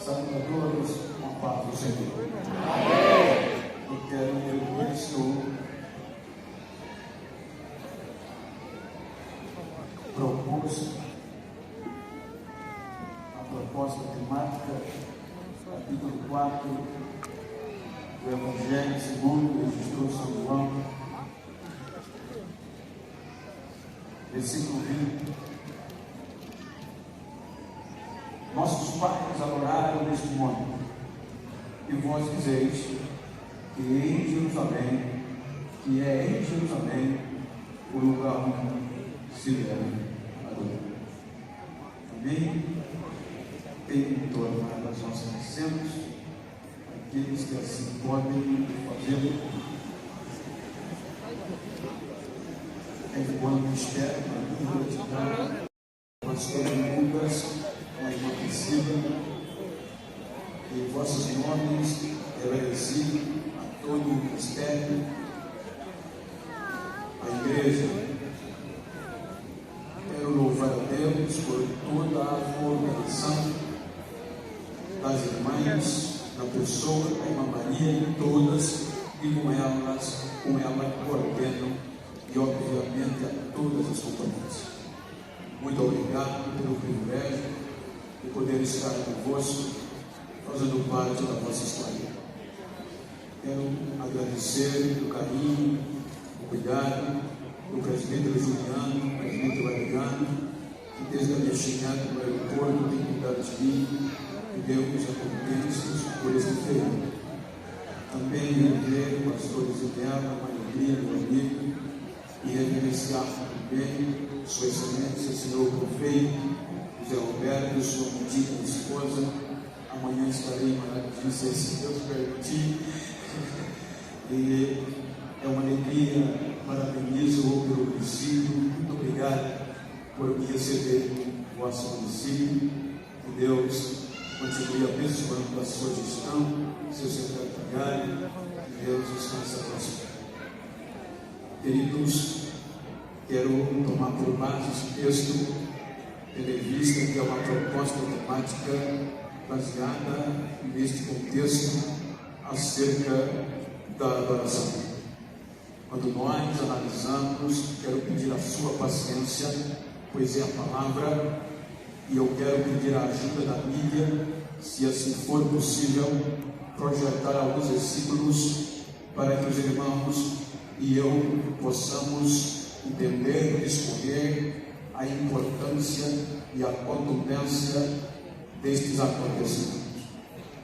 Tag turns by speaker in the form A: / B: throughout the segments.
A: Saúde a todos, uma paz do Senhor. Eu quero ler isso proposto, a proposta temática, capítulo 4 do Evangelho segundo registrou São João, versículo 20. Nossos pais adoraram neste monte, e vós dizeis que em Jerusalém, o lugar onde se deve adorar. Amém? Tem em torno das nossas assentos, aqueles que assim podem fazer, enquanto esperam a gratidão. Nós temos Lucas, uma irmã Priscila, e vossos nomes agradecidos a todo o ministério, a igreja. Quero louvar a Deus por toda a organização das irmãs, da pessoa, da irmã Maria e todas, e com ela coordenam, e obviamente a todas as companhias. Muito obrigado pelo privilégio de poder estar convosco, fazendo parte da vossa história. Quero agradecer o carinho, o cuidado do presbítero Juliano, do presbítero Adriano, que desde a minha chegada no aeroporto tem cuidado de mim, e Deus recompensa por esse feito. Também rever o pastor Isabel, uma alegria, meu amigo, e reverenciar também Sua Excelência, Senhor Prefeito, José Roberto, sua antiga esposa. Amanhã estarei em Maravilha, se Deus permitir. E é uma alegria, parabenizo pelo município. Muito obrigado por me receber no vosso município. Que Deus continue abençoando a sua gestão, seu secretariado. Que Deus descanse a próxima. Queridos, quero tomar por base esse texto, tendo em vista que é uma proposta temática baseada neste contexto acerca da adoração. Quando nós analisamos, quero pedir a sua paciência, pois é a palavra, e eu quero pedir a ajuda da Bíblia, se assim for possível, projetar alguns versículos para que os irmãos e eu possamos entender e discorrer a importância e a contundência destes acontecimentos.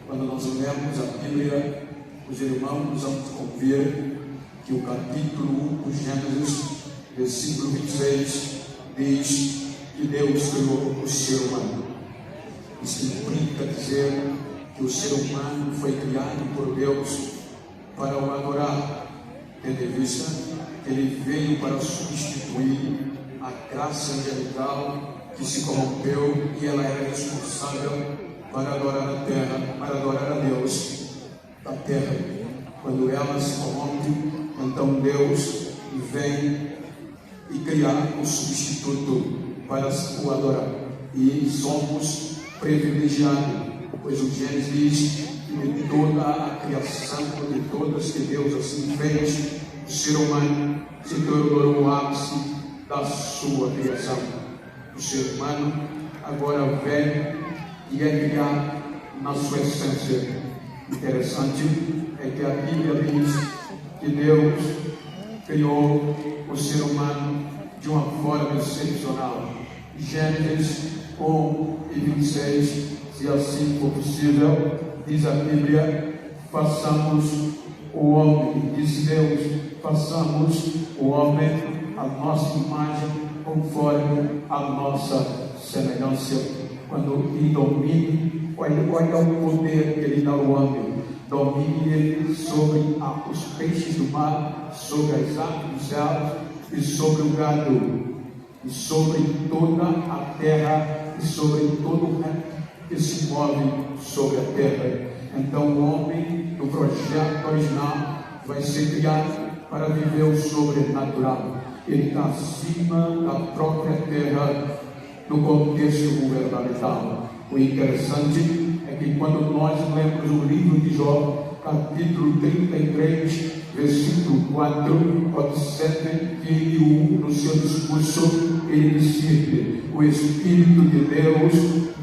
A: Quando nós lemos a Bíblia, os irmãos vão convir que o capítulo 1 do Gênesis, versículo 26, diz que Deus criou o ser humano. Isso implica dizer que o ser humano foi criado por Deus para o adorar, tendo em vista que ele veio para substituir a graça angelical que se corrompeu, e ela era responsável para adorar a terra, para adorar a Deus da terra. Quando ela se corrompe, então Deus vem e criar o substituto para o adorar. E somos privilegiados, pois o Gênesis diz que de toda a criação, de todas que Deus assim fez, o ser humano se tornou o ápice da sua criação. O ser humano agora vem e é criado na sua essência. Interessante é que a Bíblia diz que Deus criou o ser humano de uma forma excepcional. Gênesis 1 e 26, se assim for possível, diz a Bíblia: façamos o homem, disse Deus, façamos o homem a nossa imagem, conforme a nossa semelhança. Quando ele domine, olha o poder que ele dá ao homem. Domine ele sobre os peixes do mar, sobre as aves dos céus, e sobre o gado, e sobre toda a terra, e sobre todo o resto que se move sobre a terra. Então o homem, do projeto original, vai ser criado para viver o sobrenatural. Ele está acima da própria terra no contexto governamental. O interessante é que quando nós lemos o livro de Jó, capítulo 33, versículo 4, observe que Eliú, no seu discurso, ele disse: o Espírito de Deus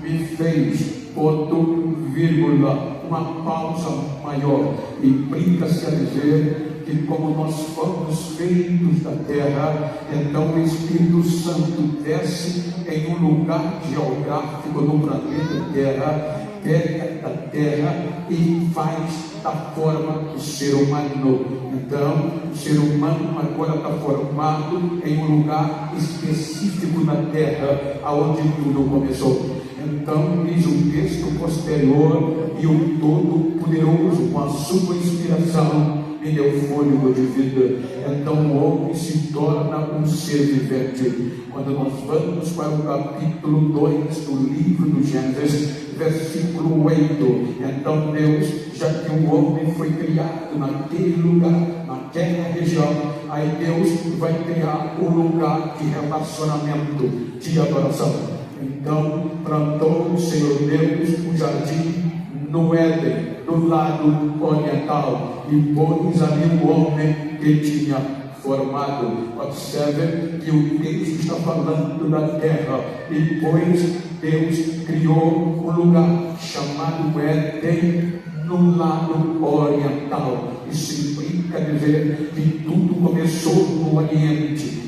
A: me fez, ponto, vírgula, uma pausa maior, implica-se a dizer que como nós fomos feitos da terra, então o Espírito Santo desce em um lugar geográfico no planeta Terra, pega da terra e faz da forma do ser humano. Então, o ser humano agora está formado em um lugar específico na terra, aonde tudo começou. Então, diz o texto posterior: e o Todo-Poderoso, com a sua inspiração, me deu fôlego de vida. Então o homem se torna um ser vivente. Quando nós vamos para o capítulo 2 do livro do Gênesis, versículo 8, então Deus, já que o homem foi criado naquele lugar, naquela região, aí Deus vai criar um lugar de relacionamento, de adoração. Então plantou o Senhor Deus um jardim no Éden, do lado oriental, e pôs ali o homem que tinha formado. Observe que o texto está falando da terra, e pois Deus criou um lugar chamado Éden no lado oriental. Isso implica dizer que tudo começou no Oriente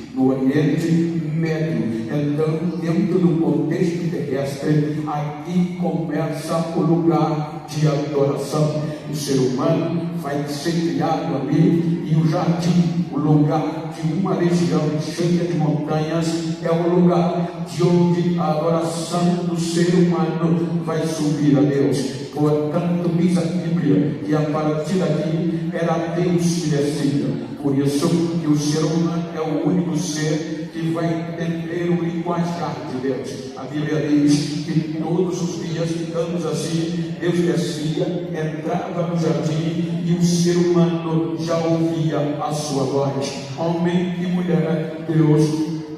A: Médio. Então, dentro do contexto terrestre, aqui começa o lugar de adoração. O ser humano vai ser criado ali, e o jardim, o lugar de uma região cheia de montanhas, é o lugar de onde a adoração do ser humano vai subir a Deus. Portanto, diz a Bíblia que a partir daqui era Deus que descia. Por isso que o ser humano é o único ser que vai entender o linguajar de Deus. A Bíblia diz que todos os dias, ficamos assim, Deus descia, entrava no jardim, e o ser humano já ouvia a sua voz. Homem e mulher, Deus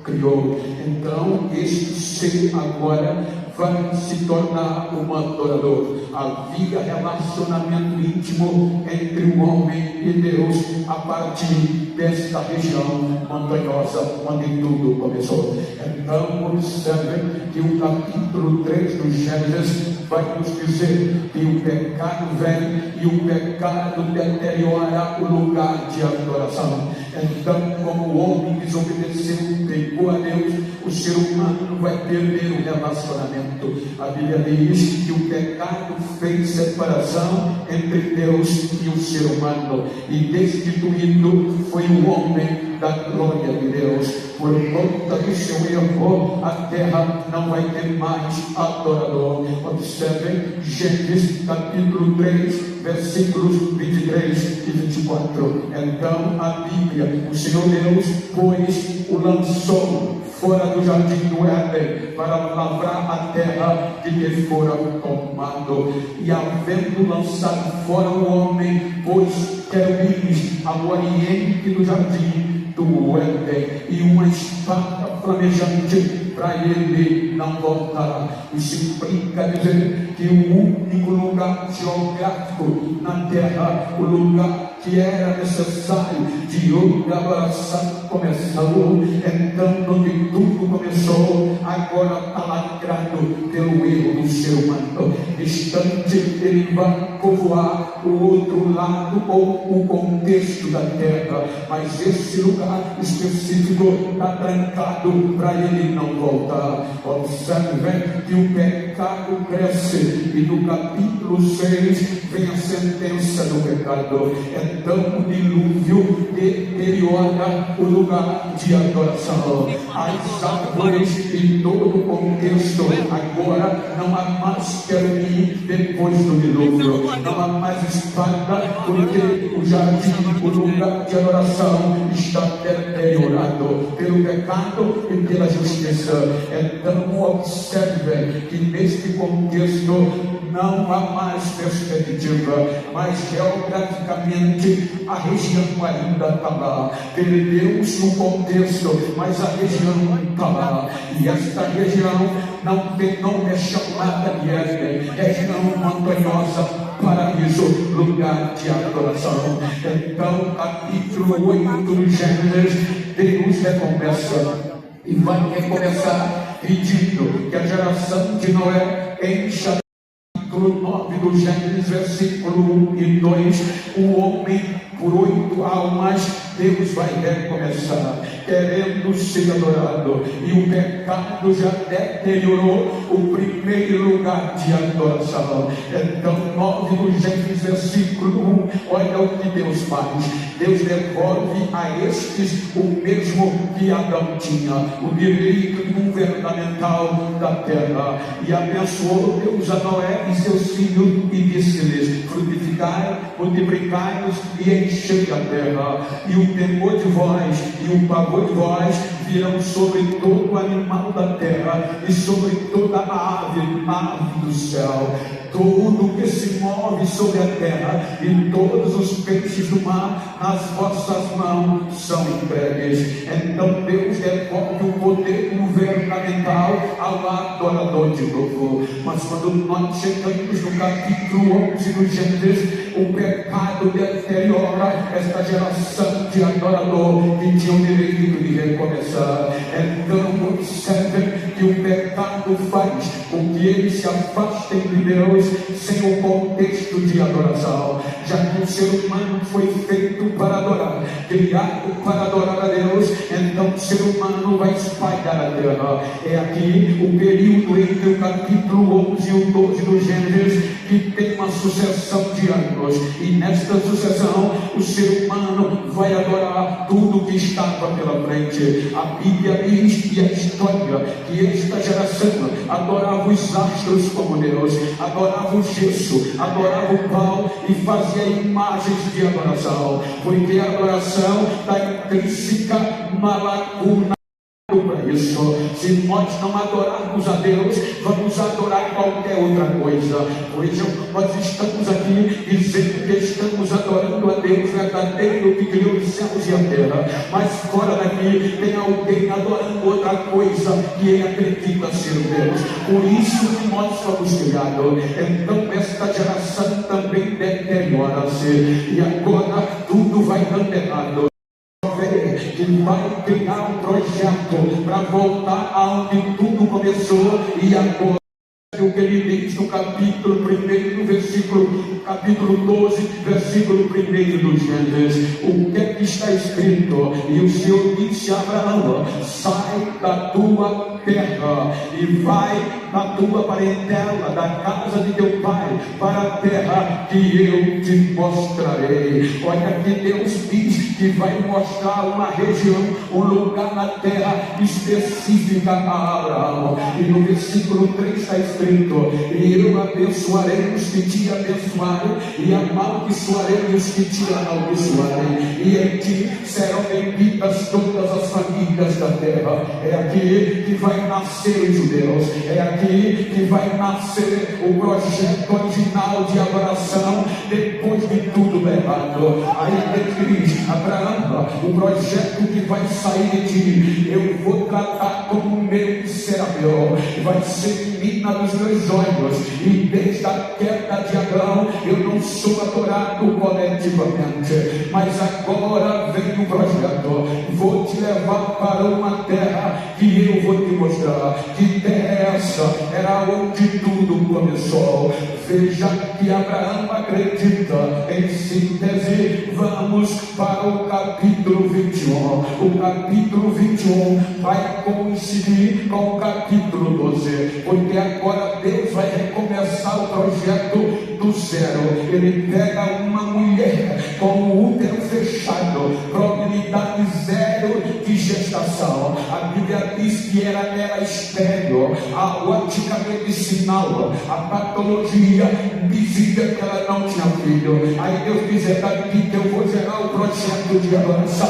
A: criou. Então este ser agora vai se tornar um adorador. Havia relacionamento íntimo entre o homem e Deus a partir desta região montanhosa onde tudo começou. Então observe que o capítulo 3 do Gênesis vai nos dizer que o pecado vem e o pecado deteriora o lugar de adoração. Então, como o homem desobedeceu, pecou a Deus, o ser humano vai perder o relacionamento. A Bíblia diz que o pecado fez separação entre Deus e o ser humano, e destituído foi o homem da glória de Deus. Por conta do seu erro, a terra não vai ter mais adorador. Observem Gênesis capítulo 3, versículos 23 e 24. Então a Bíblia, o Senhor Deus, pois o lançou fora do jardim do Éden para lavrar a terra de que fora tomado. E havendo lançado fora o homem, pôs querubins ao oriente do jardim do Éden, e uma espada flamejante para ele não voltar. Isso implica dizer que o único lugar geográfico na terra, o lugar que era necessário de adoração começou. Então, onde tudo começou, agora está lacrado pelo erro do ser humano. Distante, ele vai povoar o outro lado ou o contexto da terra, mas esse lugar específico está trancado para ele não voltar. Observe que o pecado cresce, e no capítulo 6 vem a sentença do pecado. Então o dilúvio deteriora o lugar de adoração. As árvores e todo o contexto, agora não há mais querubim depois do dilúvio, não há mais espada, porque o jardim, o lugar de adoração, está deteriorado pelo pecado e pela justiça. Então observe que neste contexto não há mais perspectiva, mas geograficamente a região ainda está lá. Perdeu-se o contexto, mas a região está lá. E esta região não tem nome, é chamada de Éden, região montanhosa, paraíso, lugar de adoração. Então, capítulo 8 do Gênesis, Deus recomeça e vai recomeçar pedindo que a geração de Noé encha. Capítulo 9 do Gênesis, versículo 1 e 2, o homem por 8 almas, Deus vai recomeçar, querendo ser adorado, e o pecado já deteriorou o primeiro lugar de adoração. Então, 9 do Gênesis, versículo 1, olha o que Deus faz. Deus devolve a estes o mesmo que Adão tinha, o direito governamental da terra, e abençoou Deus a Noé e seus filhos, e disse-lhes: frutificai, multiplicai-vos e enchei a terra, e o temor de vós e o pavor de vós virão sobre todo animal da terra e sobre toda a ave do céu, tudo que se move sobre a terra, e todos os peixes do mar nas vossas mãos são entregues. Então Deus devolve o poder governamental ao adorador de novo. Mas quando nós chegamos no capítulo 11 do Gênesis, o pecado deteriora esta geração de adorador que tinha o direito de recomeçar. Então observem que o pecado faz com que eles se afastem de Deus sem o contexto de adoração, já que o ser humano foi feito para adorar, criado para adorar a Deus. Então o ser humano vai espalhar a terra. É aqui o período entre o capítulo 11 e o 12 do Gênesis que tem uma sucessão de anos, e nesta sucessão o ser humano vai adorar tudo que estava pela frente. A Bíblia diz, e a história, que esta geração adorava os astros como Deus, adorava o gesso, adorava o pau e fazia imagens de adoração, porque a adoração está intrínseca uma lacuna para isso. Se nós não adorarmos a Deus, vamos adorar qualquer outra coisa. Por isso nós estamos aqui dizendo que estamos adorando a Deus verdadeiro que criou os céus e a terra, mas fora daqui tem alguém adorando outra coisa que ele acredita ser Deus. Por isso que nós fomos criados. Então esta geração também deteriora-se, e agora tudo vai dando errado. Que vai criar um projeto para voltar aonde tudo começou, e agora o que ele diz no capítulo 1, no versículo, capítulo 12, versículo 1 do Gênesis. O que é que está escrito? E o Senhor disse a Abraão: sai da tua terra e vai da tua parentela, da casa de teu pai, para a terra que eu te mostrarei. Olha que Deus diz que vai mostrar uma região, um lugar na terra específica a Abraão. E no versículo 3 está escrito: e eu abençoarei os que te abençoarem, e amaldiçoarei os que te amaldiçoarem, e em ti serão benditas todas as famílias da terra. É aqui que vai nascer os judeus, é aqui que vai nascer o projeto original de adoração depois de tudo errado. Aí Deus diz: Abraão, o projeto que vai sair de ti, eu vou tratar como meu, será meu, vai ser menina dos meus olhos, e desde a queda de Adão eu não sou adorado coletivamente, mas agora vem o projeto. Vou te levar para uma terra que eu vou te mostrar. Que terra é essa? Era onde tudo começou. Veja que Abraão acredita. Em síntese, vamos para o capítulo 21. O capítulo 21 vai coincidir com o capítulo 12, porque agora Deus vai recomeçar o projeto do zero. Ele pega uma mulher com o útero fechado, probabilidade zero de gestação. A Bíblia diz que era estéril. A ótica medicinal, a patologia dizia que ela não tinha filho. Aí Deus diz: é daqui que eu vou gerar o projeto de avançar.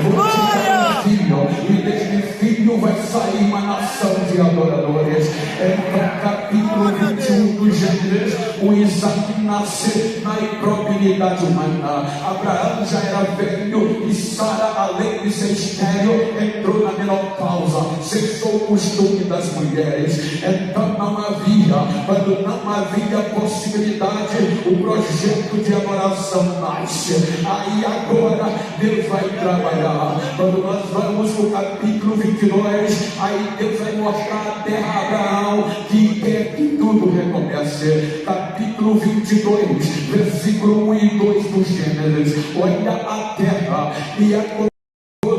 A: Vou te dar um filho, e deste filho vai sair uma nação de adoradores. Então, capítulo 21 do Gênesis, o Isaac nasce na improbabilidade humana. Abraão já era velho, e Sara, além de ser estéril, entrou na menopausa. menopausa, cessou o costume das mulheres. Então não havia, quando não havia possibilidade, o projeto de adoração nasce. Aí agora Deus vai trabalhar. Quando nós vamos no capítulo 22, aí Deus vai mostrar a terra a Abraão que quer que tudo recomece. Capítulo 22, versículo 1 e 2 do Gênesis. Olha a terra e a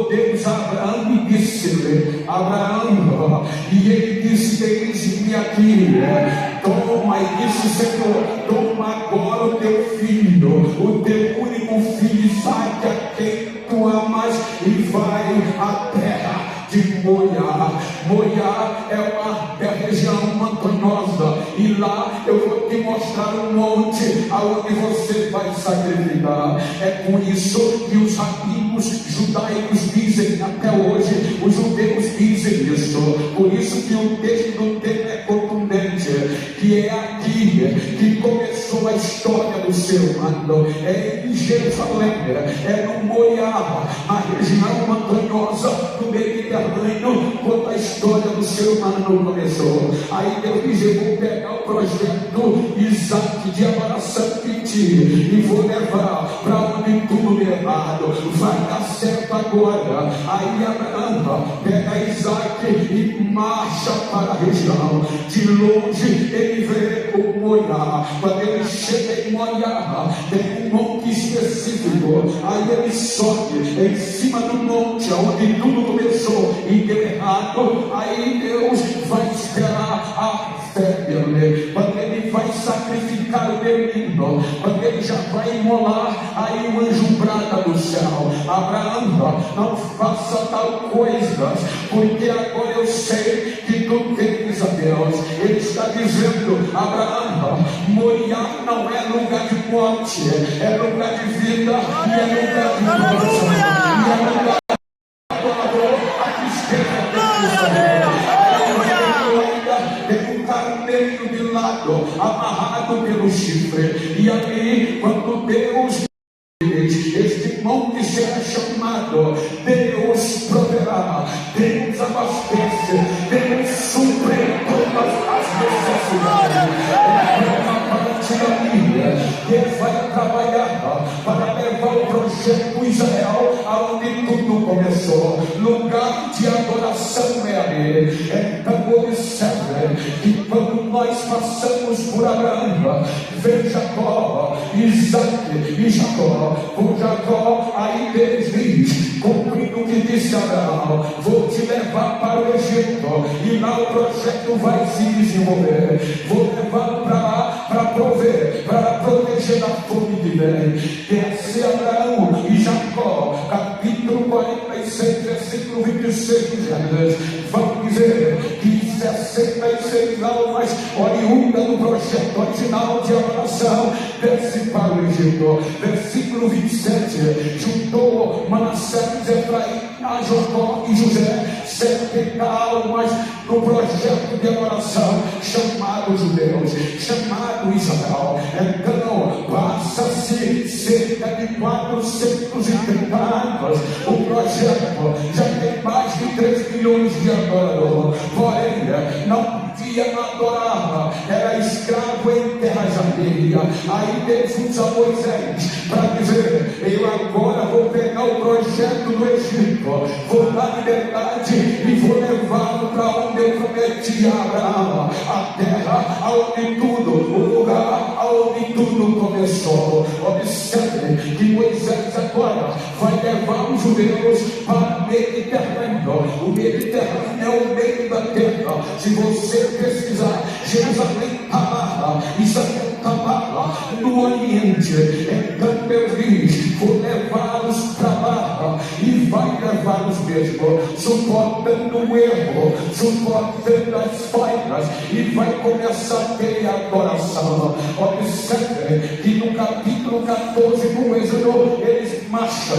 A: Deus a Abraão e disse-lhe: Abraão, e ele disse: eis-me aqui. Toma, e disse: Senhor, toma agora o teu filho, o teu único filho Isaque, a quem tu amas, e vai à terra de Moriá. Moriá é a região montanhosa, e lá eu vou te mostrar um monte aonde você vai sacrificar. É por isso que os rabinos judaicos dizem até hoje, os judeus dizem isso. Por isso que o texto do tema é contundente, que é aqui que começou a história do ser humano. É em Jerusalém, é no Moriá, na região montanhosa do Mediterrâneo, quando a história do ser humano começou. Aí Deus diz: eu vou pegar o projeto Isaque de adoração de ti e vou levar para onde tudo é errado vai dar certo agora. Aí Abraão pega Isaque e marcha para a região. De longe ele vê o Moriá. Quando ele chega em Moriá, tem um monte específico. Aí ele sobe em cima do monte onde tudo começou e deu errado. Aí Deus vai esperar a fé dele. Quando ele vai sacrificar o menino, quando ele já vai imolar, aí o anjo brada do céu: Abraão, não faça tal coisa, porque agora eu sei que tu temes a Deus. Ele está dizendo: Abraão, Moriá não é lugar de morte, é lugar de vida, e é lugar de mudança, e é lugar de adorador, a tristeza tem um carneiro de lado, amarrado pelo chifre. E ali, quando Deus, este monte será chamado, Deus proverá, Deus abastece, Deus supre todas as necessidades. Deus vai trabalhar para levar o projeto Israel aonde tudo começou. Lugar de adoração é ali. Então observe que quando nós passamos por Abraão, vem Jacó, Isaque e Jacó. Com Jacó, aí Deus diz, cumprindo o que disse Abraão: vou te levar para o Egito, e lá o projeto vai se desenvolver. Vou levá-lo para lá para prover, para proteger da fome que vem. Desce Abraão e Jacó, capítulo 46, versículo 26 de Gênesis, vão dizer que 66 almas oriundas do projeto original de adoração desce para o Egito. Versículo 27, juntou Manassés, Efraim, a Jacó e José, 70 almas no projeto de adoração chamado judeus, chamado Israel. Então passa-se cerca de 430 anos. O projeto já tem mais de 3 milhões de adoradores, porém não podia adorar, era escravo em terras alheias. Aí Deus usa Moisés para dizer: eu agora vou pegar o projeto do Egito, vou dar liberdade e vou levá-lo para onde eu prometi a Abraão, a terra aonde tudo, o lugar aonde tudo começou. Observe que Moisés agora vai levar os judeus para o Mediterrâneo. O Mediterrâneo é o meio da terra. Se você pesquisar, Jerusalém está lá, Israel está lá, no Oriente. Então Deus diz: vou levá-los para lá, e vai levá-los mesmo, suportando o erro, suportando as falhas, e vai começar a ter adoração. Observe que no capítulo 14 do Êxodo eles marcham,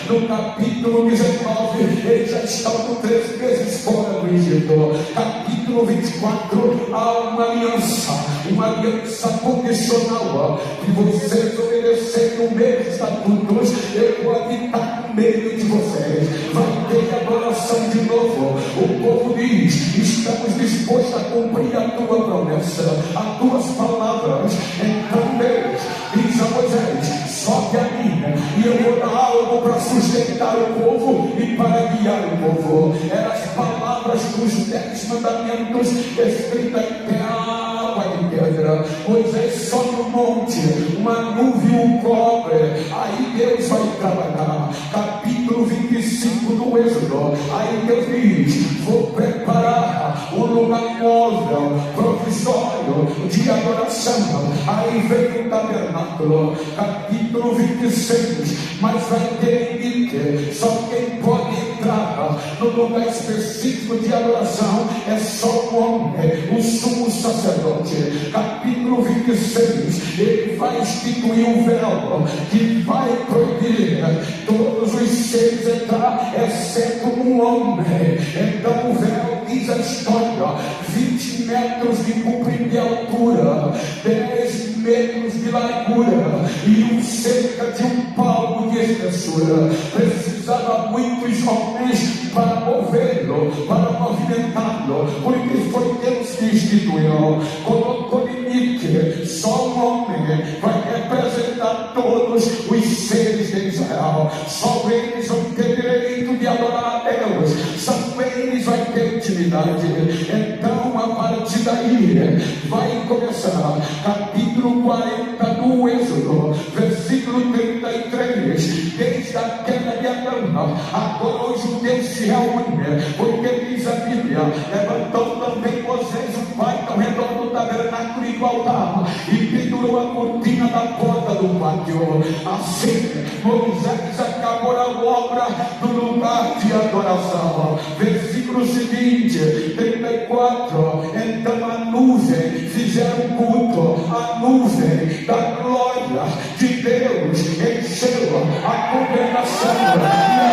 A: no capítulo 19 eles já estão 3 meses fora do Egito. Capítulo 24 há uma aliança condicional, que vocês obedecerem o meu estatutos, eu vou habitar no meio de vocês. Vai ter adoração de novo,
B: o povo diz: estamos dispostos a cumprir a tua promessa, as tuas palavras. Então Deus diz a Moisés: sobe a mim, e eu vou dar algo para sustentar o povo e para guiar o povo. Eram as palavras dos 10 mandamentos escritas em tábua de pedra. Moisés sobe no monte, uma nuvem o cobre, aí Deus vai trabalhar. Capítulo 25 do Êxodo, aí Deus diz: vou preparar um lugar móvel, provisório de adoração. Aí vem o tabernáculo. Capítulo 26, mas vai ter limite, só quem pode entrar no lugar específico de adoração é só o homem, o sumo sacerdote. Capítulo 26, ele vai instituir um véu que vai proibir todos os seres entrar, exceto um homem. Então o véu, diz a história, 20 metros de comprimento de altura, 10 metros de largura e cerca de um palmo de espessura. Precisava muitos homens para movê-lo, para movimentá-lo, porque foi Deus que instituiu. Colocou limite, só um homem vai representar todos os seres de Israel. Só eles vão ter direito de adorar a Deus, só eles vão ter intimidade. Então a partir daí vai começar capítulo 40 do Êxodo, versículo 33. Desde a queda de Adão, agora os judeus se reúnem, porque diz a Bíblia: levantou também Moisés um pátio ao redor do tabernáculo e do altar, e pendurou a cortina da porta do pátio. Assim Moisés acabou a obra do lugar de adoração. Versículo seguinte, 34. Então a nuvem fizeram culto, a nuvem da glória de Deus encheu a congregação, e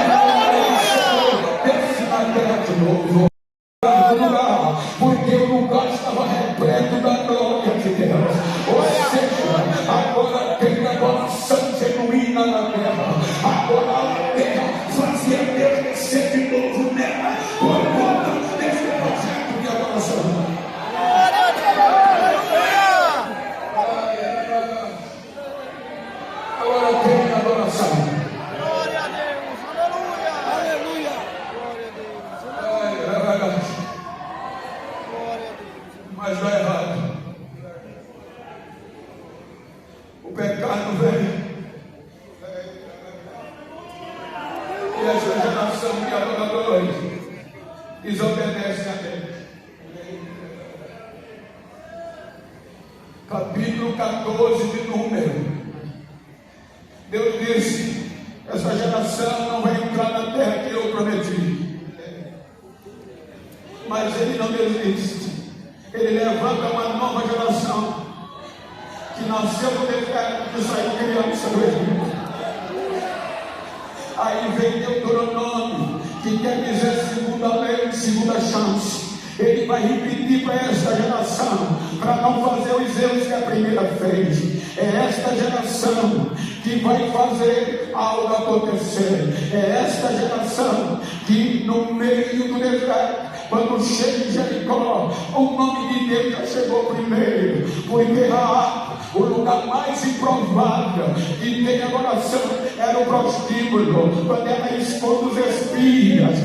B: a desce na terra de novo, porque o lugar estava repleto da glória de Deus. Ou seja, agora tem adoração genuína na terra. Agora a terra fazia Deus descer de novo nela, por conta desse projeto de adoração. Agora tem adoração.
C: Glória a Deus, aleluia, aleluia. Glória a Deus, glória a Deus.
B: Mas vai errado. O pecado vem. E essa geração de adoradores desobedece a Deus. Capítulo 14 de Número. Deus disse: essa geração não vai entrar na terra que eu prometi. Mas ele não desiste. Ele levanta uma nova geração que nasceu no deserto, que saiu criança do Egito. Aí vem Deuteronômio, que quer dizer segunda lei, segunda chance. Ele vai repetir para esta geração, para não fazer os erros que a primeira fez. É esta geração que vai fazer algo acontecer. É esta geração que no meio do deserto, quando chega em Jericó, o nome de Deus já chegou primeiro, porque o lugar mais improvável que tem adoração era o prostíbulo. Quando ela expôs os espias,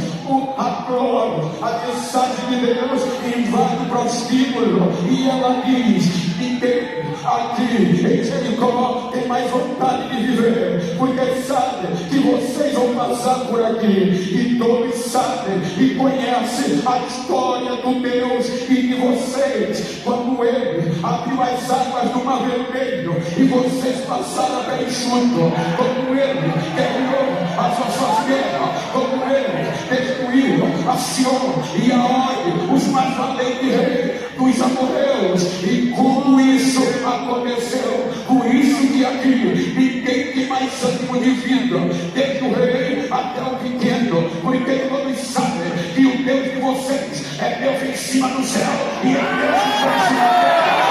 B: a glória, a mensagem de Deus invade o prostíbulo, e ela diz: ninguém aqui em Jericó tem mais vontade de viver, porque sabe que vocês vão passar por aqui, e todos sabem e conhecem a história do Deus e de vocês, quando ele abriu as águas do Mar Vermelho e vocês passaram bem junto, como ele terminou as vossas guerras, como ele destruiu a Sion e a Og, os mais valentes reis dos amorreus, e como isso aconteceu. Por isso que aqui ninguém tem mais ânimo de vida, desde o rei até o pequeno, porque todos sabem que o Deus de vocês é Deus em cima do céu e é Deus que faz na terra.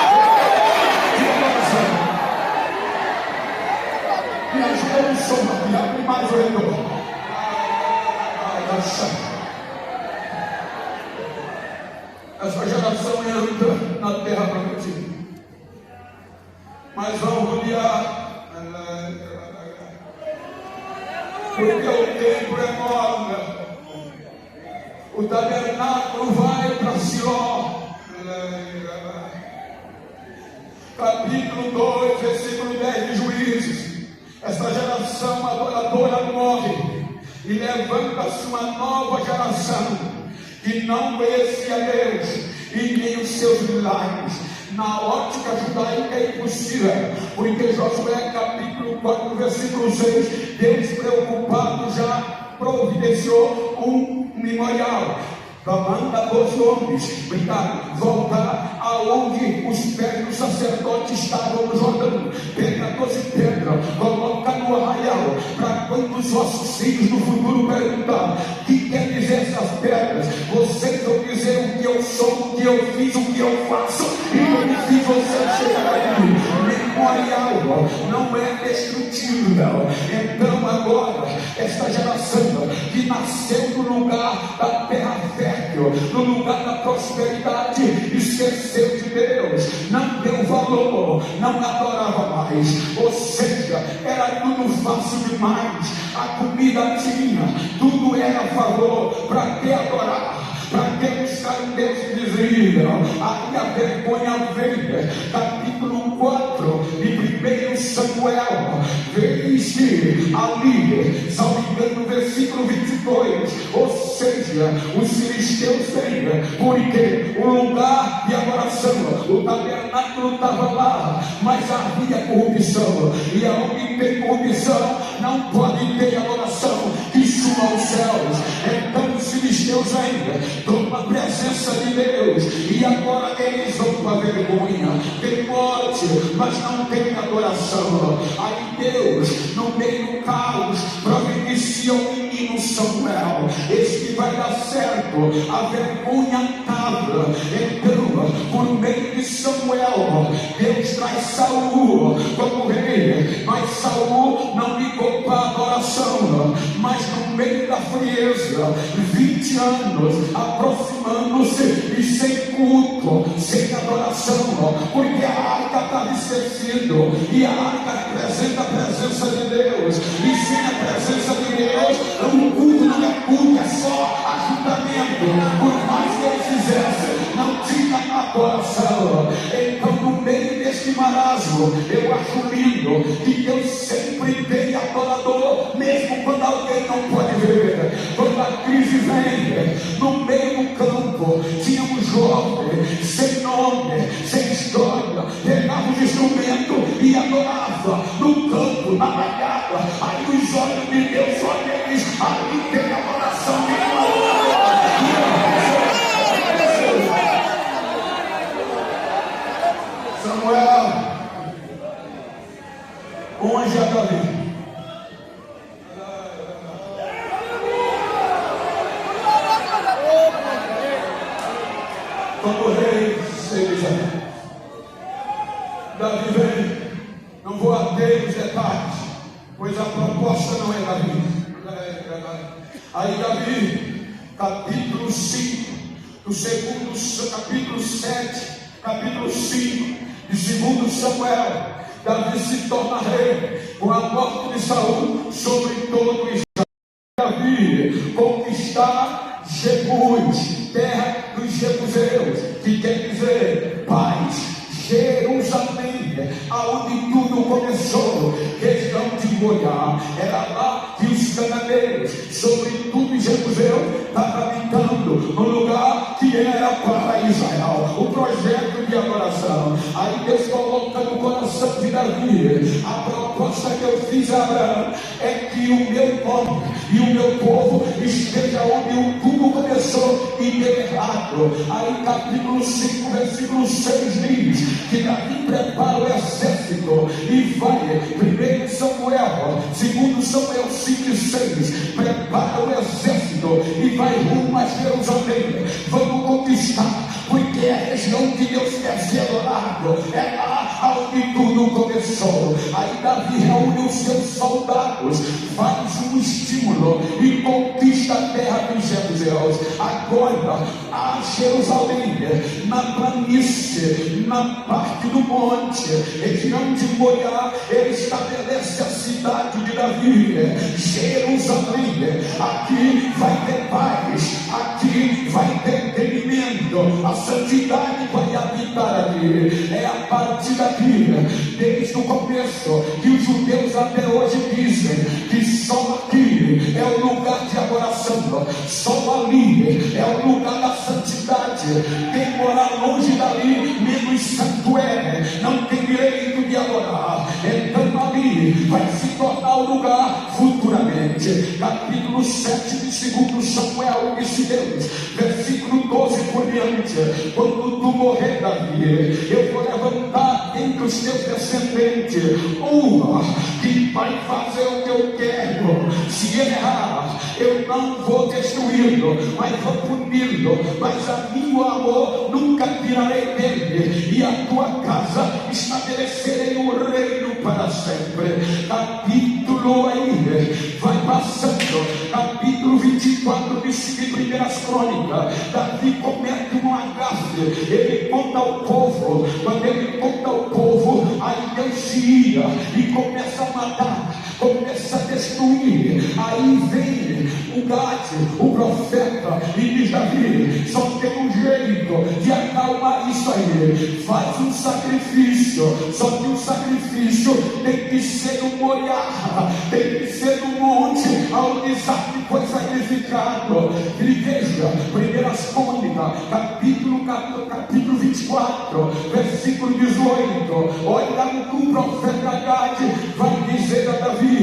B: Me ajuda no som, me abre mais o redor. mas vão rodear. Porque o templo é enorme. O tabernáculo vai para Siló. Capítulo 2, versículo 10 de Juízes. Esta geração adoradora morre e levanta-se uma nova geração que não conhecia Deus e nem os seus milagres. Na ótica judaica é impossível, porque Josué capítulo 4, versículo 6, Deus preocupado já providenciou um memorial. Manda os homens voltar aonde os pés do sacerdote estavam no Jordão. Pega 12 pedras, coloca no arraial, para quando os vossos filhos no futuro perguntar o que quer dizer essas pedras, vocês vão dizer o que eu sou, o que eu fiz, o que eu faço, e eu fiz você chegar aqui. Memorial não é destrutível. Então agora, esta geração que nasceu no lugar da terra fértil, no lugar da prosperidade, esqueceu de Deus, não deu valor, não adorava mais, ou seja, era tudo fácil demais, a comida tinha, tudo era valor. Para que adorar? Para que buscar um Deus que desvia? Aí a vergonha vem. Capítulo 4 de 1 Samuel, vê-se ali, salvo engano, versículo 22, ou seja, os filisteus vêm, porque o lugar de adoração, o tabernáculo estava lá, mas havia corrupção, e aonde tem corrupção não pode ter adoração que suba aos céus. Então os filisteus vêm, toma a presença de Deus, e agora eles vão com a vergonha, tem morte, mas não tem adoração. Aí Deus, no meio do caos, providencia o menino Samuel. Esse que vai dar certo, a vergonha estava. Então, por meio de Samuel, Deus traz Saul como rei, mas Saul não ligou para a adoração, mas no meio da frieza, 20 anos aproximando-se e sem culto, sem adoração, porque a arca estava esquecida, e a arca representa a presença de Deus, e sem a presença de Deus, o culto não é culto, é só ajuntamento. Por mais que ele fizesse, não tinha adoração. Então, no meio deste marasmo, eu acho lindo que Deus sempre tem adorador, mesmo quando alguém não pode ver. Quando a crise vem, no meio do campo, tinha um jovem sem nome, sem história, pegava o instrumento e adorava no campo, na malhada. Aí os olhos de Deus, olha eles, ali tem adoração de Samuel, onde é Davi? Quando rei seja, Davi vem, não vou ater os detalhes, pois a proposta não é Davi. Aí Davi, capítulo 5, do segundo, capítulo 7, capítulo 5, de 2 Samuel, Davi se torna rei, com a morte de Saul sobre todo Israel. Davi conquistar Jebus, terra dos Jebuseus, que quer dizer paz. Jerusalém, aonde tudo começou, região de Goiás, era lá que os cananeus, sobretudo os jebuseus, estavam habitando no lugar que era para Israel, o projeto de adoração. Aí Deus coloca no coração de Davi, a proposta que eu fiz a Abraão é que o meu nome e o meu povo esteja onde tudo começou e deu errado. Aí capítulo 5, versículo 6 diz que Davi prepara o exército e vai, 1 Samuel, 2 Samuel 5 e 6, prepara o exército e vai rumo a Jerusalém. Vamos conquistar, porque é a região que Deus quer ser adorado, é lá onde tudo começou. Aí Davi reúne os seus soldados, faz um estímulo e conquista vista a terra dos céus. Agora, a Jerusalém, na planície, na parte do monte, região de Moriá, ele estabelece a cidade de Davi, Jerusalém. Aqui vai ter paz, aqui vai ter entendimento, a santidade vai habitar aqui. É a partir daqui, desde o começo, que os judeus até hoje dizem que só aqui é o lugar de adoração, só ali é o lugar da santidade. Quem morar longe dali, menos santo é, não tem direito de adorar. Então ali vai se tornar o lugar futuramente. Capítulo 7 de 2 Samuel, disse Deus, versículo 12 por diante: quando tu morrer, Davi, eu vou levantar entre os teus descendentes uma que vai fazer o que eu quero. Se errar, eu não vou destruí-lo, mas vou puni-lo, mas a meu amor nunca tirarei dele, e a tua casa estabelecerei um reino para sempre. Capítulo aí vai passando, capítulo 24 de 1 Crônicas. Davi comete um agafe, ele conta ao povo. Quando ele conta ao povo, aí Deus ia e começa a matar, começa a destruir. Aí vem o Gade, o profeta, e diz: Davi, só tem um jeito de acalmar isso aí, faz um sacrifício. Só que o sacrifício tem que ser no Moriá, tem que ser no monte onde Isaac foi sacrificado. E veja, 1 Crônicas, capítulo 24, versículo 18. Olha o que o profeta Gade vai dizer a Davi.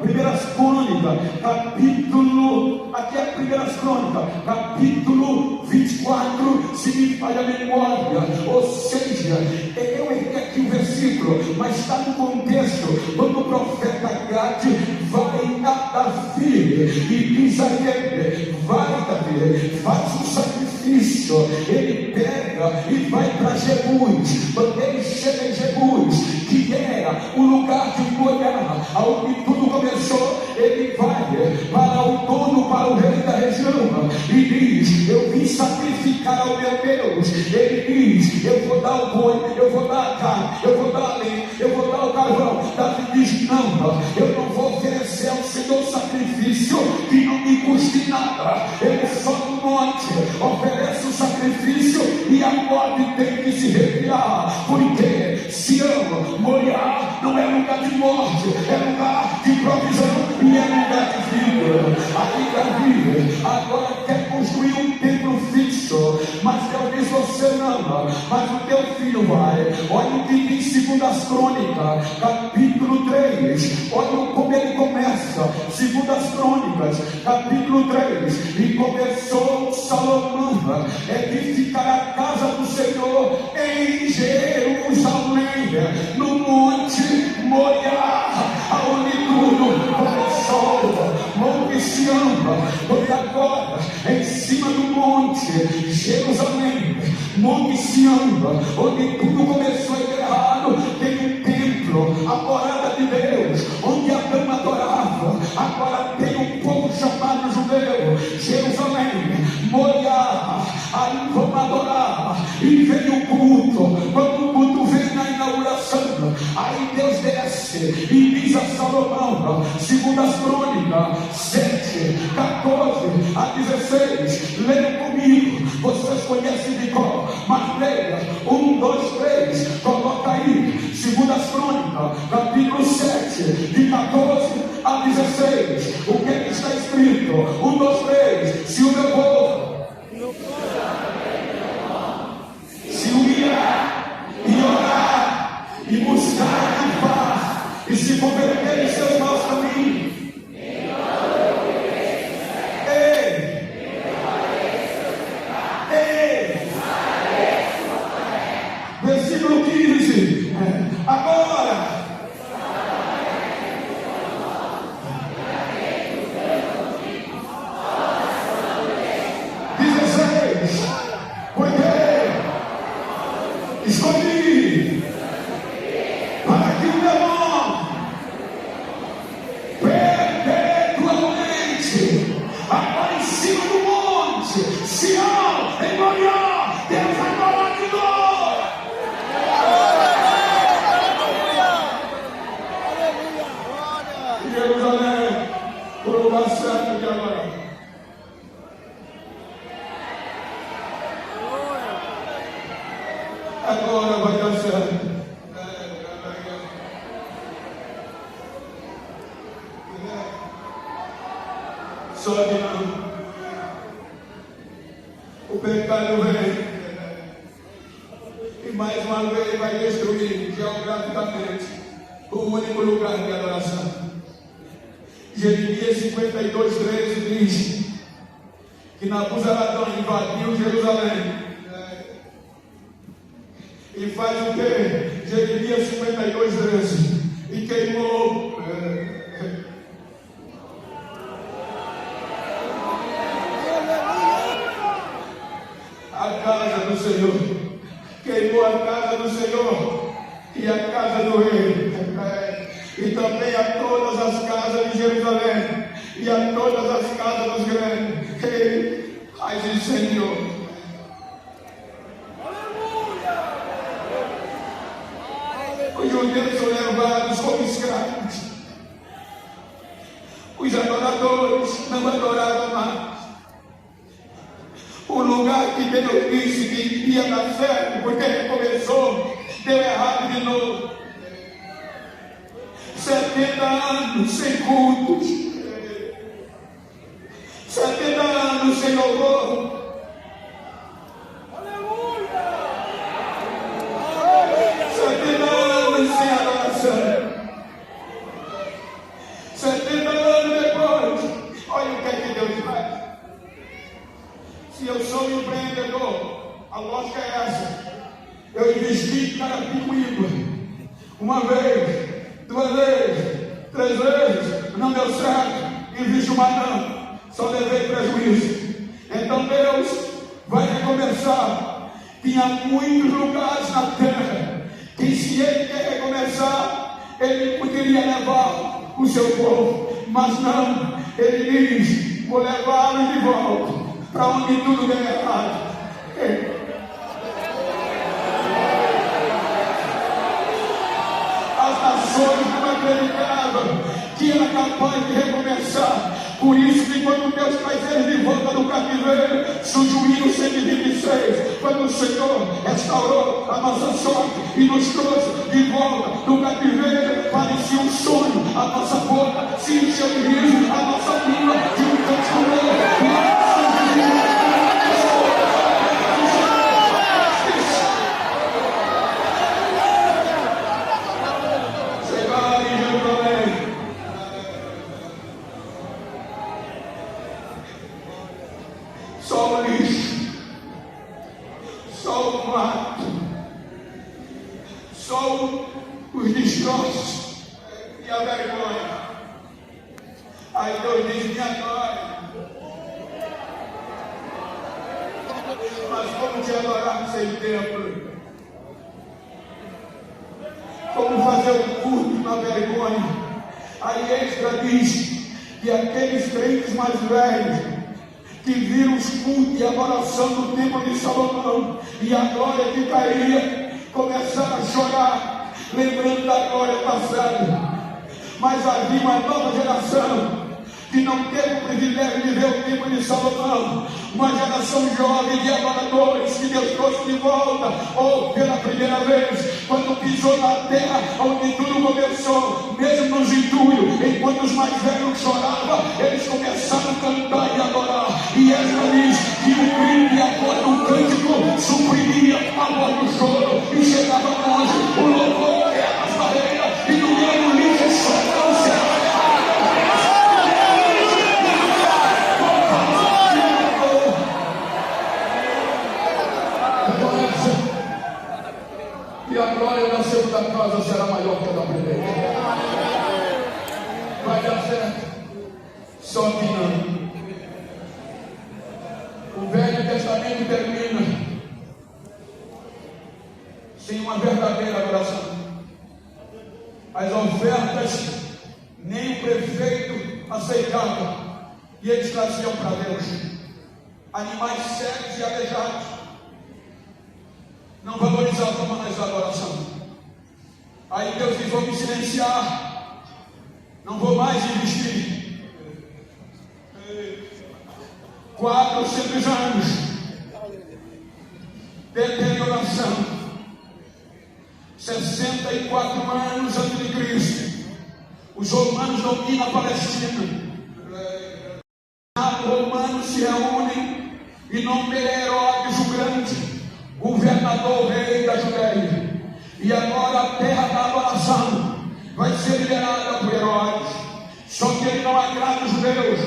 B: Primeiras Crônicas, capítulo, aqui é Primeiras Crônicas, capítulo 24, se me falha a memória, ou seja, eu errei aqui o versículo, mas está no contexto, quando o profeta Gade vai a Davi e diz a ele: vai, Davi, faz um sacrifício. Ele pega e vai para Jebus. Quando ele chega em Jebus, que era o lugar de Moriá, onde tudo começou, ele vai para o dono, para o rei da região, e diz: eu vim sacrificar ao meu Deus. Ele diz: eu vou dar o boi, eu vou dar a carne, eu vou dar a lenha, eu vou dar o carvão. Davi diz: não, eu não vou oferecer ao Senhor sacrifício que não me custe nada. Ele só no monte oferece o sacrifício e a morte tem que se retirar, porque Sião, Moriá, não é lugar de morte, é lugar de provisão e é lugar de vida. Aí Davi agora quer construir um templo fixo, mas Deus diz: você não, mas o teu filho vai. Olha o que diz 2 Crônicas, capítulo 3. Olha como ele começa. 2 Crônicas, capítulo 3. E começou Salomão a edificar a casa do Senhor em Jerusalém, no monte Moriá, aonde tudo começou. Monte Sião, porque agora em cima do monte Jerusalém, Monte Sião, onde tudo começou a ir errado, tem um templo, a morada de Deus, onde Adão adorava. Agora tem um povo chamado judeu. Jerusalém, Moriá, aí vamos adorar. E vem o culto. Quando o culto vem na inauguração, aí Deus desce e diz a Salomão, 2 Crônicas 7, 14 a 16. Leiam comigo, vocês conhecem de cor, mas leia 1, 2, 3, coloca aí. 2 Crônicas, capítulo 7, de 14 a 16. O que é que está escrito? 1, 2, 3. Se o meu povo se humilhar e orar e buscar a paz e se converter em seus maus caminhos, Agora vai dar certo. Só que não. O pecado vem e mais uma vez vai destruir geograficamente o único lugar de adoração. Jeremias 52:13 diz que Nabuzaradã invadiu Jerusalém e faz o que? Jeremias 52:13 e queimou a casa do Senhor, queimou a casa do Senhor e a casa do rei, e também a todas as casas de Jerusalém e a todas as casas dos grandes. Ele faz incendiou. Os judeus são levados como escravos. Os adoradores não adoravam mais. O lugar que Deus disse que ia dar certo, porque ele começou, deu errado de novo. 70 anos sem cultos, 70 anos sem louvor. Aleluia! 70 anos sem adoração. 70 anos depois, olha o que é que Deus faz. Se eu sou um empreendedor, a lógica é essa. Eu investi em Carapicuíba uma vez, 2 vezes, 3 vezes, não deu certo, investi uma não, só levei prejuízo. Então Deus vai recomeçar. Tinha muitos lugares na terra que, se Ele quer recomeçar, Ele poderia levar o seu povo, mas não. Ele diz: vou levá-los de volta para onde tudo deu errado. As nações não acreditavam que era capaz de recomeçar. Por isso que quando Deus traz eles de volta do cativeiro, Juízo 126, quando o Senhor restaurou a nossa sorte e nos trouxe de volta do cativeiro, parecia um sonho. A nossa boca se encheu de riso, a nossa língua de um canto novo. Só o lixo, só o mato, só os destroços e a vergonha. Aí Deus diz: me adore. Mas como te adorar sem templo? Como fazer um culto na vergonha? Aí Esdras diz que aqueles crentes mais velhos que viram os cultos e a adoração do templo de Salomão e a glória que caía, começaram a chorar, lembrando da glória passada. Mas havia uma nova geração que não teve o privilégio de ver o templo de Salomão, uma geração jovem de adoradores que Deus trouxe de volta, ou pela primeira vez, quando pisou na terra onde tudo começou, mesmo nos entulhos, enquanto os mais velhos choravam, eles começaram a cantar e adorar. E Esdras diz que o grito e a voz do cântico suprimia a voz do choro, e chegava longe o louvor era as barreiras, e no meio do lixo chorava o céu. E a glória da segunda casa será maior que a da primeira. Vai dar certo. Só que não. O Velho Testamento termina sem uma verdadeira adoração. As ofertas nem o prefeito aceitava, e eles traziam para Deus animais cegos e aleijados. Não valorizavam mais a adoração. Aí Deus diz: vou me silenciar, não vou mais investir. 400 anos de deterioração, 64 anos antes de Cristo, os romanos dominam a Palestina. Os romanos se reúnem e nomeiam Herodes o Grande, governador, rei da Judéia. E agora a terra da adoração vai ser liberada por Herodes. Só que ele não agrada os judeus.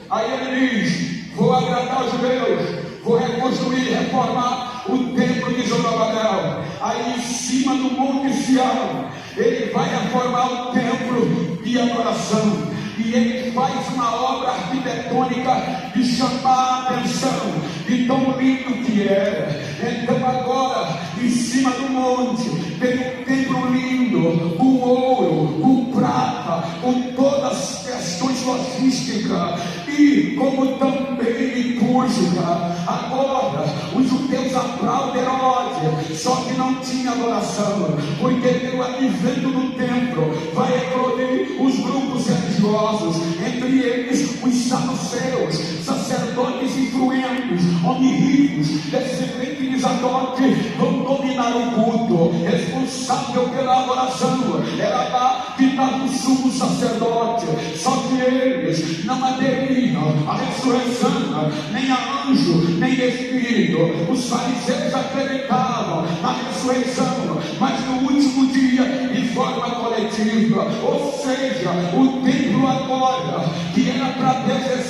B: Aí ele diz: vou agradar os judeus, vou reconstruir, reformar o templo de Zorobabel. Aí em cima do Monte Sião, ele vai reformar o templo de adoração. E ele faz uma obra arquitetônica de chamar a atenção, de tão lindo que é. Então agora, em cima do monte, tem um templo lindo, com ouro, com prata, com todas as questões logísticas e como também litúrgica. Agora, os judeus aplaudem Herodes, só que não tinha adoração, porque pelo advento do templo vai eclodir os grupos religiosos, entre eles os saduceus, sacerdotes influentes, homens ricos, descendentes de Zadok, vão dominar o culto. Responsável pela adoração era lá que estava o sumo sacerdote. Só que eles não aderiam à ressurreição, nem a anjo, nem espírito. Os fariseus acreditavam na ressurreição, mas no último dia, de forma coletiva. Ou seja, o templo agora, que era para desejar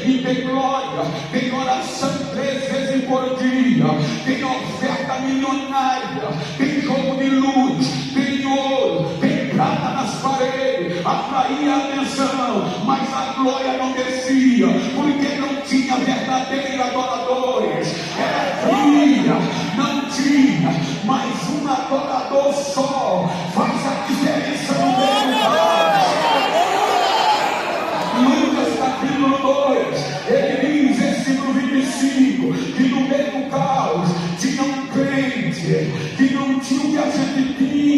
B: e ter glória, tem oração 3 vezes por dia, tem oferta milionária, tem jogo de luz, tem ouro, tem prata nas paredes, atraía a atenção, mas a glória não descia, porque não tinha verdadeiros adoradores. Era fria, não tinha, mas um adorador só faz a diferença no meio do caos. Lucas capítulo 2, ele diz, versículo 25, que no meio do caos tinha um crente que não tinha o que a gente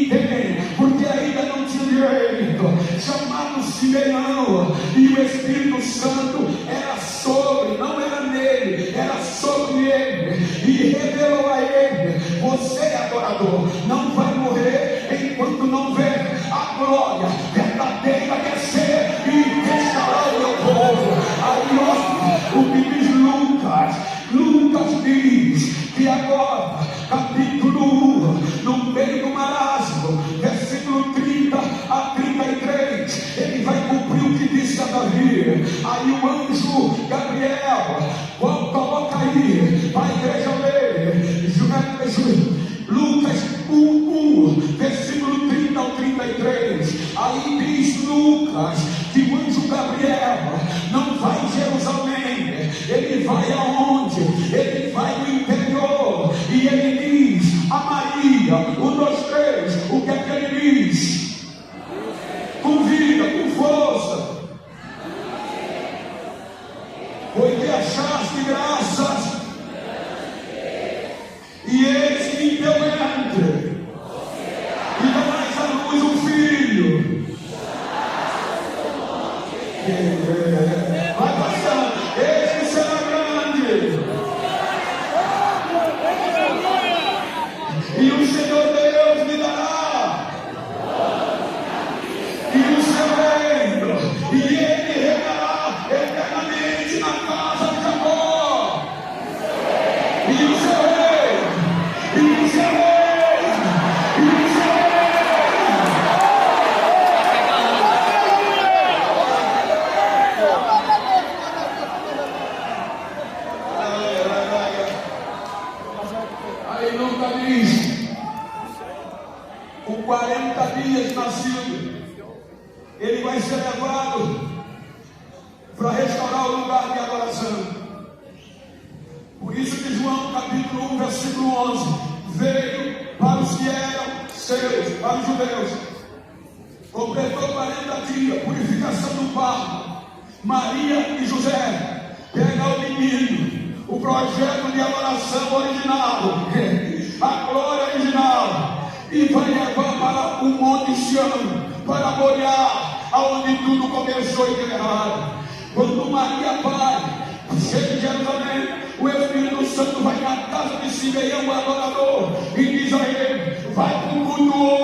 B: tem, porque ainda não tinha direito, chamado Simeão, e o Espírito Santo era sobre, não era nele, era sobre ele, e revelou a ele: você é adorador, não vai morrer enquanto não ver a glória verdadeira descer e restaurar o meu povo. Aí ó, o que diz Lucas, Lucas diz que agora, capítulo 1, no meio do marasmo, versículo 30 a 33, ele vai cumprir o que disse a Davi. Aí o anjo Gabriel, coloca aí para a igreja ler, Lucas 1, versículo 30 ao 33. Aí diz Lucas que o anjo Gabriel não vai em Jerusalém, ele vai aonde? Ele vai no interior, e ele diz a Maria, 1, 2, 3, o que é que ele diz? Com vida, com força, porque achaste graças, e eis que em teu ventre, e darás à luz um filho. Vai passando, eis que será grande, e o Senhor Deus lhe dará, e o seu reino, e ele reinará eternamente na casa de Jacó, e o seu reino, e o seu reino, e o seu reino. Aí nunca diz, com 40 dias nascido, ele vai ser levado para restaurar o lugar de adoração. Por isso que João capítulo 1, versículo 11, veio para os que eram seus, para os judeus, completou 40 dias, purificação do parto. Maria e José pegam o menino, o projeto de adoração original, a glória original, e vai levar para o Monte Sião, para molhar aonde tudo começou e deu errado. Quando Maria vai, chega em Jerusalém, o Espírito Santo vai na casa de Simeão, o adorador, e diz a ele: vai para o culto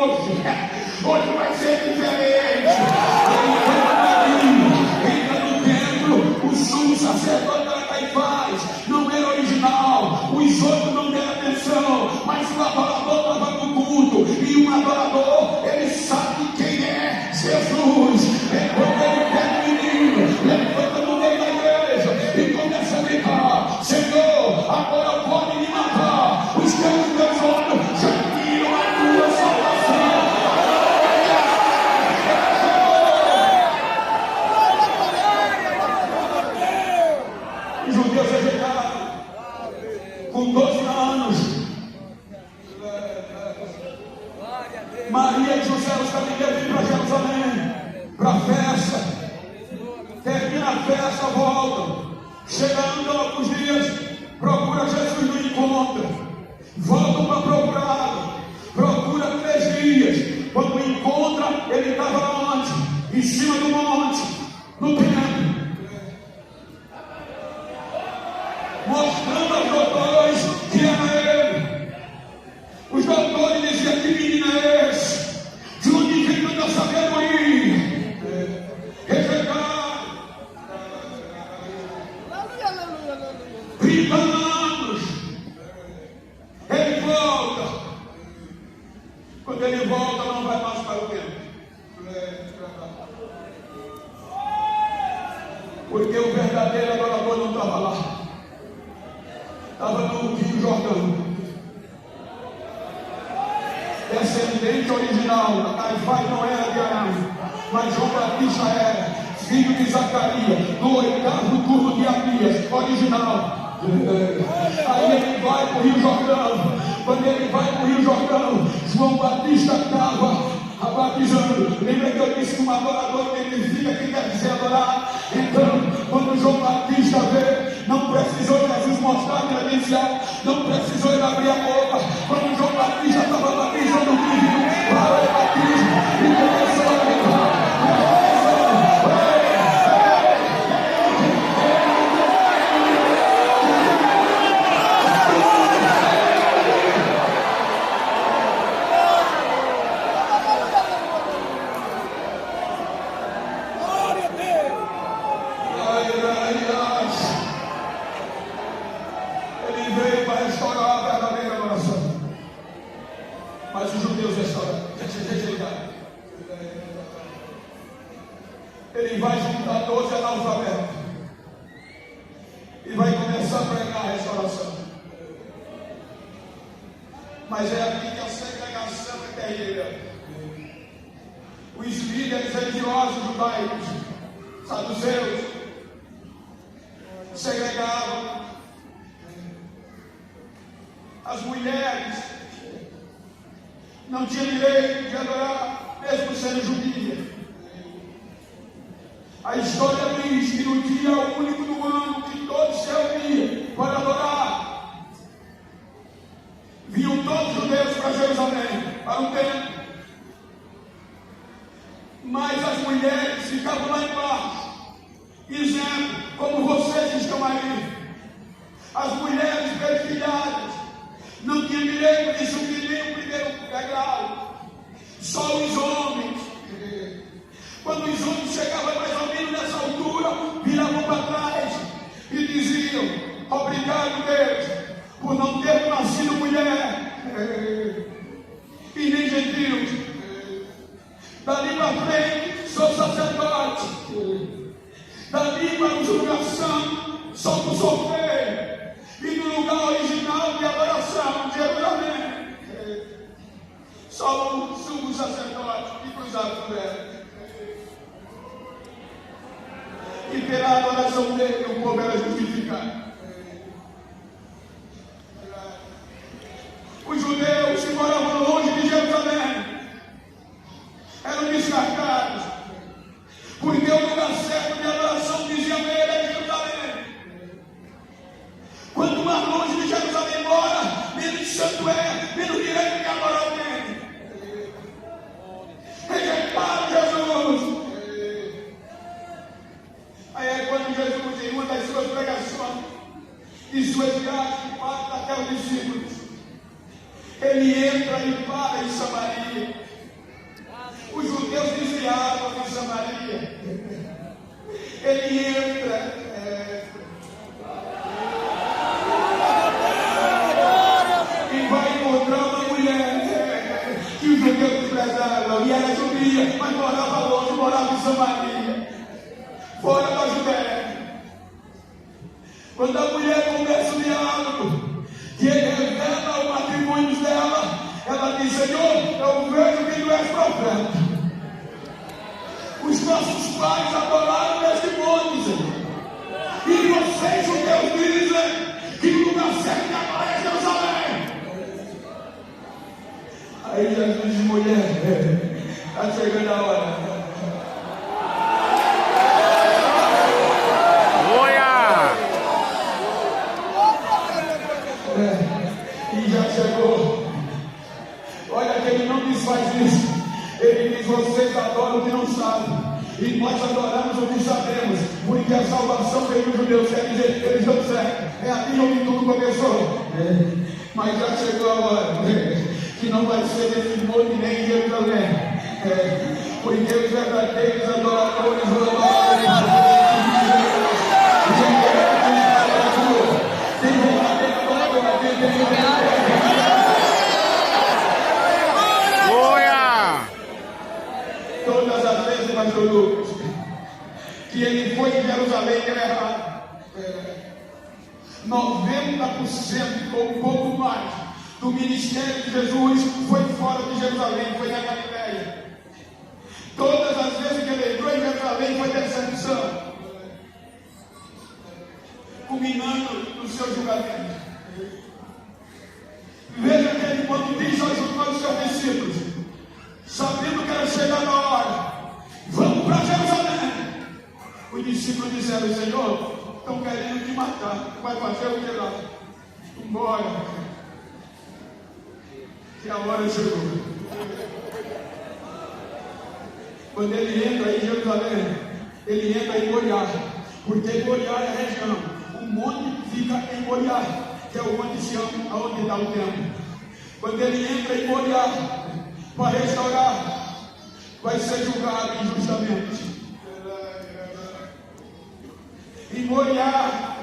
B: anos. Maria e José, os caminheiros vêm para Jerusalém, para a festa. Termina a festa, voltam. Chegando alguns dias, procura Jesus, não encontra. Voltam para procurá-lo. Procura 3 dias. Quando encontra, ele estava onde? Em cima do monte, no templo. Mostrando aos doutores que era ele. Os doutores diziam: que menino é esse? De onde vem tanta sabedoria? Rejeitado. 30 anos. Ele volta. Quando ele volta, não vai mais para o templo. Porque o verdadeiro adorador não estava lá. Estava no Rio Jordão. Descendente original, Caifás não era de Arão, mas João Batista era, filho de Zacarias, do 8º turno de Abias, original. Aí ele vai para o Rio Jordão. Quando ele vai para o Rio Jordão, João Batista estava batizando. Lembra que eu disse que um adorador identifica quem quer dizer adorar? Então, quando João Batista vê, não precisou Jesus mostrar a credencial, não precisou ele abrir a boca. Quando João Batista estava batizando o filho, parou o batismo e começou a gritar. Ele vai juntar 12 analfabetos e vai começar a pregar a restauração. Mas é aqui que a segregação é terrível. Os líderes religiosos judaicos, saduceus, segregavam as mulheres, não tinham direito de adorar, mesmo sendo judia. A história diz que no dia único do ano que todos se reuniam para adorar, vinham todos os judeus para Jerusalém, para o templo. Mas as mulheres ficavam lá embaixo, dizendo: como vocês estão aí. As mulheres perfilhadas não tinham direito de subir nem o primeiro degrau, só os homens. Quando os homens chegavam mais ou menos nessa altura, viravam para trás e diziam: obrigado, Deus, por não ter nascido mulher e nem gentios. Dali para frente, sou sacerdote. Dali para o lugar santo, sou feio. E no lugar original de adoração, Jerusalém, só o sumo sacerdote que cruzava com ele. E pela adoração dele, o povo era justificado. Os judeus que moravam longe de Jerusalém eram descartados, porque o lugar certo de adoração, dizia ele, é Jerusalém. Quanto mais longe de Jerusalém mora, menos santo é, menos direito de adorar alguém. Rejeitaram Jesus. Aí é quando Jesus, em uma das suas pregações, em suas viagens, para até os discípulos, ele entra e para em Samaria. Os judeus desviavam de Samaria. Ele entra. E vai encontrar uma mulher que os judeus desprezavam. E era judia, mas morava longe, morava em Samaria, fora da Judéia. Quando a mulher começa o diálogo, que ele revela o matrimônio dela, ela diz: Senhor, eu vejo que tu és profeta. Os nossos pais adoraram neste monte, Senhor. E vocês, judeus, dizem que o lugar certo de adorar é Jerusalém. Aí Jesus diz: mulher, está chegando a hora. E já chegou. Olha que ele não desfaz isso. Ele diz: vocês adoram o que não sabem, e nós adoramos o que sabemos, porque a salvação veio dos judeus. Quer dizer, eles não servem. É aqui onde tudo começou. Mas já chegou a hora que não vai ser nesse monte nem em Jerusalém, porque os verdadeiros adoradores vão adorar. Todas as vezes, pastor Lucas, que ele foi em Jerusalém, deu errado. 90% ou um pouco mais do ministério de Jesus foi fora de Jerusalém, foi na Galileia. Todas as vezes que ele entrou em Jerusalém foi decepção, culminando no seu julgamento. Veja que ele, quando diz aos seus discípulos, sabendo que era chegada a hora, vamos para Jerusalém. Os discípulos disseram: Senhor, estão querendo te matar, vai fazer o que lá? Embora, que a hora chegou. Quando ele entra em Jerusalém, ele entra em Moriá, porque Moriá é a região, o monte fica em Moriá, que é o monte Sião, aonde está o templo. Quando ele entra em Moriá para restaurar, vai ser julgado injustamente. Em Moriá,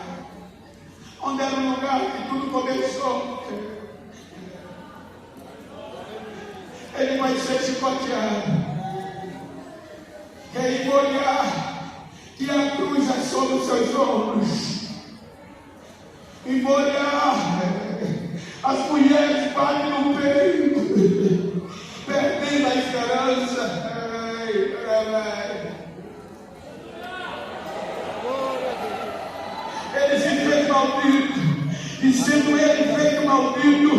B: onde era o lugar que tudo começou, ele vai ser chicoteado. É em Moriá que a cruz é sobre os seus ombros. Em Moriá, as mulheres batem no peito, perdendo a esperança. Ele se fez maldito, e sendo ele feito maldito,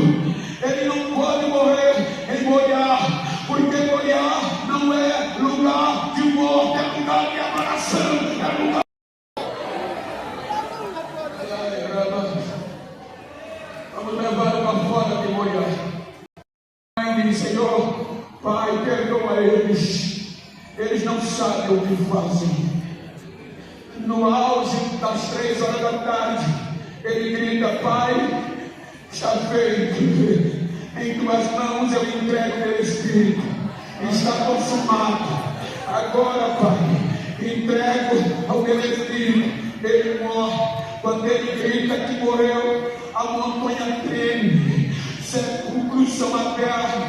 B: ele não pode morrer em Moriá, porque Moriá não é lugar de morte, é lugar de adoração, é lugar. Vamos levar para fora de Moriá. Pai, diz: Senhor, Pai, perdoa eles não sabem o que fazem. No auge das 3 horas da tarde, ele grita: Pai, está feito, em tuas mãos eu entrego meu espírito, está consumado. Agora, Pai, entrego ao meu espírito. Ele morre. Quando ele grita que morreu, a montanha treme, sepulcros são abertos,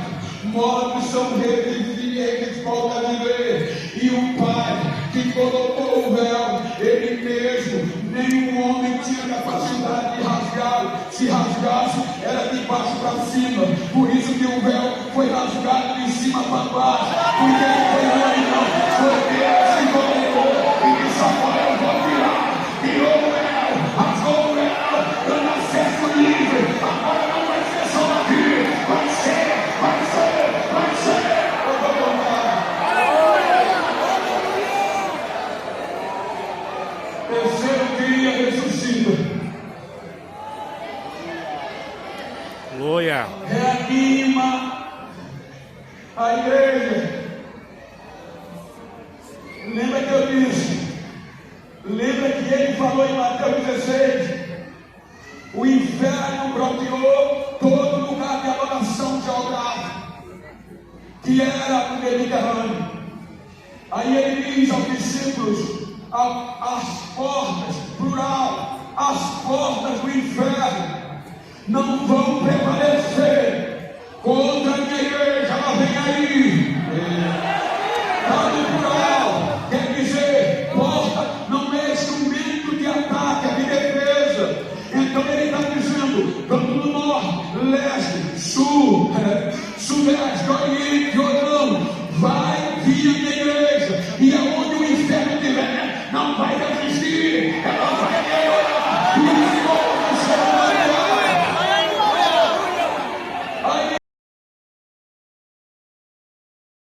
B: mortos são revividos, eles voltam a viver. E o Pai que colocou o véu, ele mesmo, nenhum homem tinha capacidade de rasgá-lo. Se rasgasse, era de baixo para cima. Por isso que o véu foi rasgado de cima para baixo, porque ele foi não foi Deus que colocou e disse: agora eu vou tirar. Tirou o véu, rasgou o véu, dando acesso livre. Agora não vai ser só aqui, vai ser. Eu vou contar. Terceiro dia ressuscita.
D: Glória.
B: Reanima a igreja. Lembra que eu disse? Lembra que ele falou em Mateus 16? O inferno bloqueou todo lugar de adoração geográfica, que era o Mediterrâneo. Aí ele diz aos discípulos: as portas, plural, as portas do inferno não vão prevalecer contra a minha igreja. Ela vem aí. Está no plural, quer dizer, porta não é instrumento de ataque, é de defesa. Então ele está dizendo: tanto no norte, leste, sul, sudeste, oriente, Jordão, vai vir